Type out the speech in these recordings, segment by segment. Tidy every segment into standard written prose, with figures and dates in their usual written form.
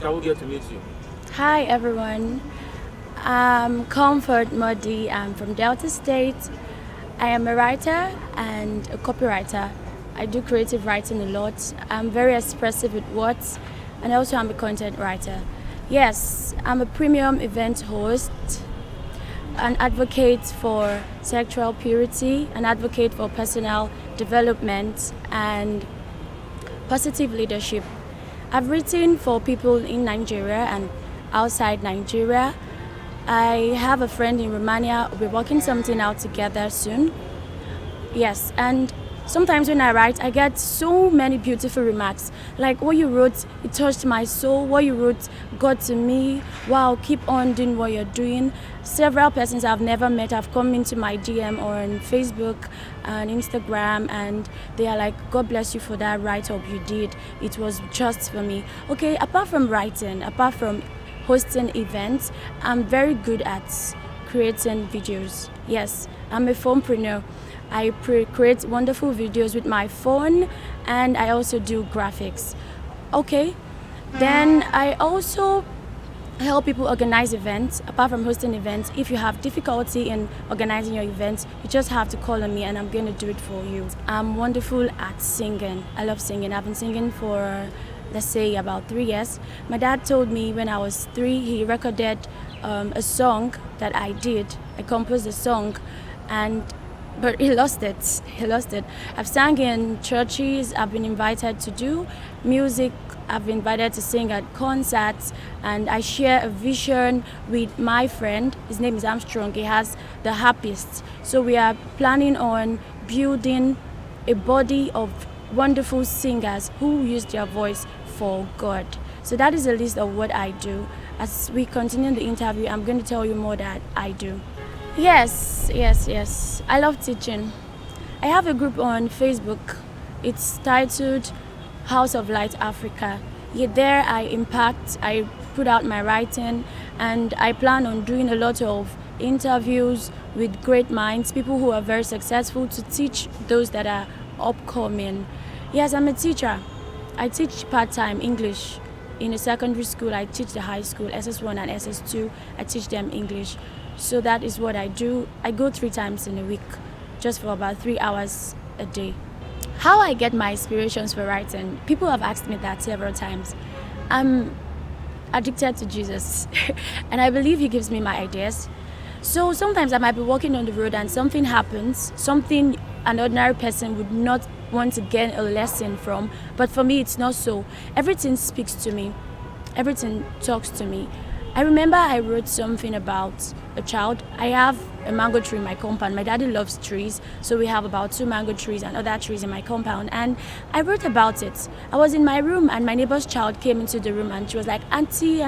Can we get to meet you? Hi everyone, I'm Comfort Mordi. I'm from Delta State. I am a writer and a copywriter. I do creative writing a lot. I'm very expressive with words, and also I'm a content writer. Yes, I'm a premium event host, an advocate for sexual purity, an advocate for personal development and positive leadership. I've written for people in Nigeria and outside Nigeria. I have a friend in Romania. We're working something out together soon. Yes, and sometimes when I write, I get so many beautiful remarks. Like, what you wrote, it touched my soul. What you wrote got to me. Wow, keep on doing what you're doing. Several persons I've never met have come into my DM or on Facebook and Instagram, and they are like, God bless you for that write-up you did. It was just for me. Okay, apart from writing, apart from hosting events, I'm very good at creating videos. Yes, I'm a phonepreneur. I create wonderful videos with my phone, and I also do graphics. Okay, then I also help people organize events. Apart from hosting events, if you have difficulty in organizing your events, you just have to call on me and I'm going to do it for you. I'm wonderful at singing. I love singing. I've been singing for, let's say, about 3 years. My dad told me when I was 3, he recorded a song that I did. I composed a song, but he lost it. He lost it. I've sang in churches. I've been invited to do music. I've been invited to sing at concerts, and I share a vision with my friend. His name is Armstrong. He has the Harpists. So we are planning on building a body of wonderful singers who use their voice for God. So that is a list of what I do. As we continue the interview, I'm going to tell you more that I do. Yes. I love teaching. I have a group on Facebook. It's titled House of Light Africa. There I impact, I put out my writing, and I plan on doing a lot of interviews with great minds, people who are very successful, to teach those that are upcoming. Yes, I'm a teacher. I teach part-time English. In a secondary school, I teach the high school, SS1 and SS2. I teach them English. So that is what I do. I go 3 times in a week, just for about 3 hours a day. How I get my inspirations for writing, people have asked me that several times. I'm addicted to Jesus, and I believe he gives me my ideas. So sometimes I might be walking on the road and something happens, something an ordinary person would not want to gain a lesson from, but for me it's not so. Everything speaks to me, everything talks to me. I remember I wrote something about a child. I have a mango tree in my compound. My daddy loves trees, so we have about 2 mango trees and other trees in my compound, and I wrote about it. I was in my room and my neighbor's child came into the room and she was like, Auntie,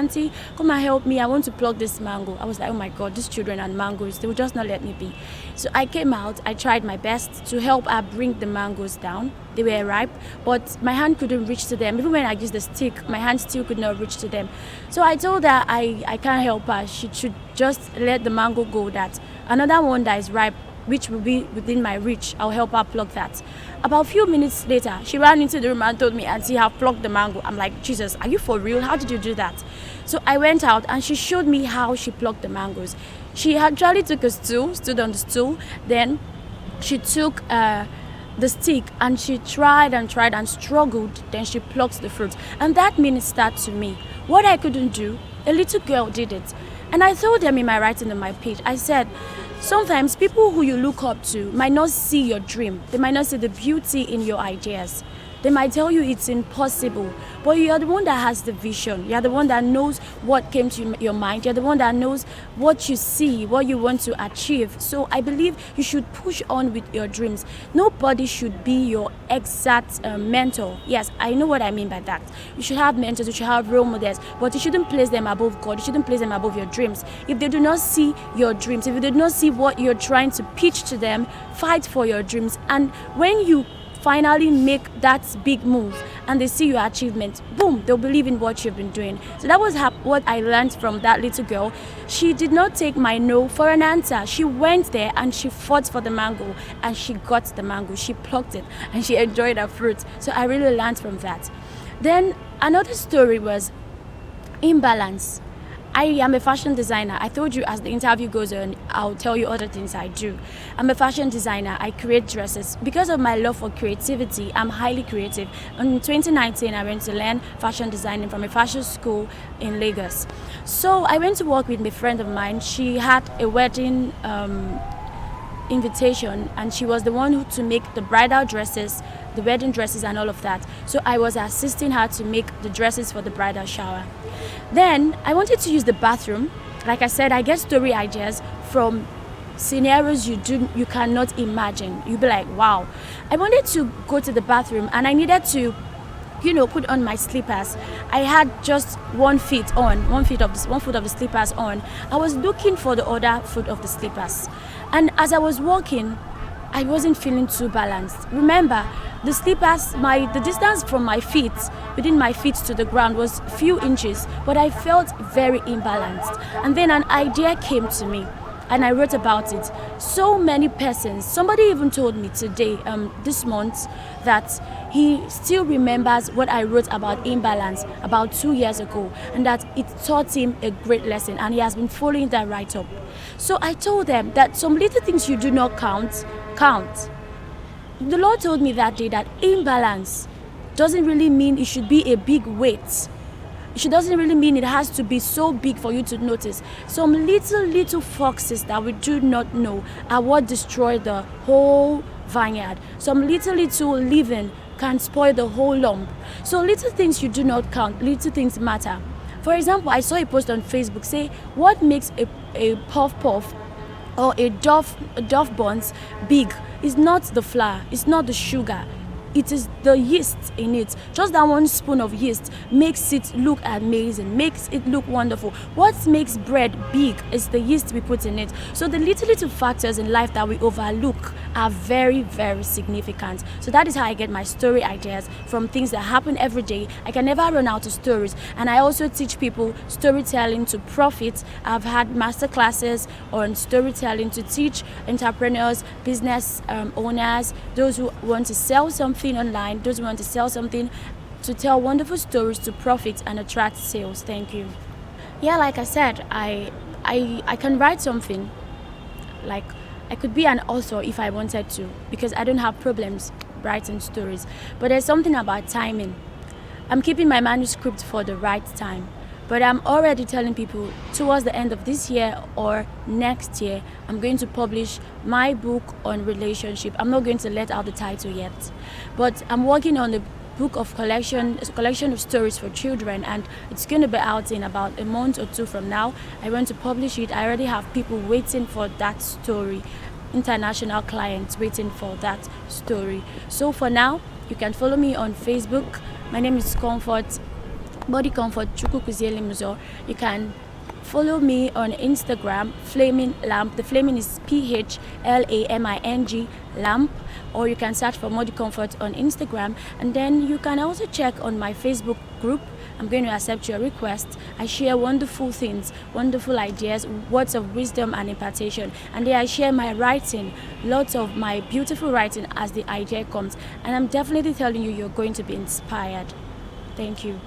come and help me. I want to pluck this mango. I was like, oh my God, these children and mangoes, they will just not let me be. So I came out, I tried my best to help her bring the mangoes down. They were ripe, but my hand couldn't reach to them. Even when I used the stick, my hand still could not reach to them. So I told her I can't help her. She should just let the mango go. That another one that is ripe, which will be within my reach, I'll help her pluck that. About a few minutes later, she ran into the room and told me, Auntie, I've plucked the mango. I'm like, Jesus, are you for real? How did you do that? So I went out and she showed me how she plucked the mangoes. She actually took a stool, stood on the stool, then she took the stick and she tried and struggled, then she plucked the fruit. And that ministered to me. What I couldn't do, a little girl did it. And I told them in my writing on my page, I said, sometimes people who you look up to might not see your dream. They might not see the beauty in your ideas. They might tell you it's impossible, but you are the one that has the vision. You are the one that knows what came to your mind. You are the one that knows what you see, what you want to achieve. So I believe you should push on with your dreams. Nobody should be your exact mentor. Yes, I know what I mean by that. You should have mentors, you should have role models, but you shouldn't place them above God. You shouldn't place them above your dreams. If they do not see your dreams, if they do not see what you're trying to pitch to them, fight for your dreams. And when you finally make that big move and they see your achievement, boom, they'll believe in what you've been doing. So that was what I learned from that little girl. She did not take my no for an answer. She went there and she fought for the mango and she got the mango. She plucked it and she enjoyed her fruit. So I really learned from that. Then another story was, Imbalance. I am a fashion designer. I told you as the interview goes on, I'll tell you other things I do. I'm a fashion designer. I create dresses. Because of my love for creativity, I'm highly creative. In 2019, I went to learn fashion designing from a fashion school in Lagos. So I went to work with a friend of mine. She had a wedding invitation, and she was the one who to make the bridal dresses, the wedding dresses and all of that. So I was assisting her to make the dresses for the bridal shower. Then I wanted to use the bathroom. Like I said, I get story ideas from scenarios you cannot imagine. You'll be like, wow. I wanted to go to the bathroom and I needed to put on my slippers. I had just one foot of the slippers on. I was looking for the other foot of the slippers. And as I was walking, I wasn't feeling too balanced. Remember, the slippers, the distance from my feet, within my feet to the ground was few inches, but I felt very imbalanced. And then an idea came to me, and I wrote about it. So many persons, somebody even told me today, this month, that he still remembers what I wrote about imbalance about 2 years ago, and that it taught him a great lesson, and he has been following that right up. So I told them that some little things you do not count. The Lord told me that day that imbalance doesn't really mean it should be a big weight. It doesn't really mean it has to be so big for you to notice. Some little foxes that we do not know are what destroy the whole vineyard. Some little leaven can spoil the whole lump. So little things you do not count, little things matter. For example, I saw a post on Facebook say, what makes a puff or a Dove buns big is not the flour, it's not the sugar. It is the yeast in it. Just that one spoon of yeast makes it look amazing, makes it look wonderful. What makes bread big is the yeast we put in it. So the little factors in life that we overlook are very, very significant. So that is how I get my story ideas, from things that happen every day. I can never run out of stories. And I also teach people storytelling to profit. I've had master classes on storytelling to teach entrepreneurs, business owners, those who want to sell something online, those who want to sell something, to tell wonderful stories to profit and attract sales. Thank you. Yeah, like I said, I can write something. Like, I could be an author if I wanted to, because I don't have problems writing stories. But there's something about timing. I'm keeping my manuscript for the right time. But I'm already telling people towards the end of this year or next year, I'm going to publish my book on relationship. I'm not going to let out the title yet. But I'm working on a book of collection of stories for children, and it's going to be out in about a month or two from now. I want to publish it. I already have people waiting for that story, international clients waiting for that story. So for now, you can follow me on Facebook. My name is Body Comfort Chukwukuzieli Muzo. You can follow me on Instagram, Flaming Lamp. The Flaming is PHLAMING Lamp, or you can search for Mordi Comfort on Instagram. And then you can also check on my Facebook group. I'm going to accept your request. I share wonderful things, wonderful ideas, words of wisdom and impartation. And there I share my writing, lots of my beautiful writing as the idea comes. And I'm definitely telling you, you're going to be inspired. Thank you.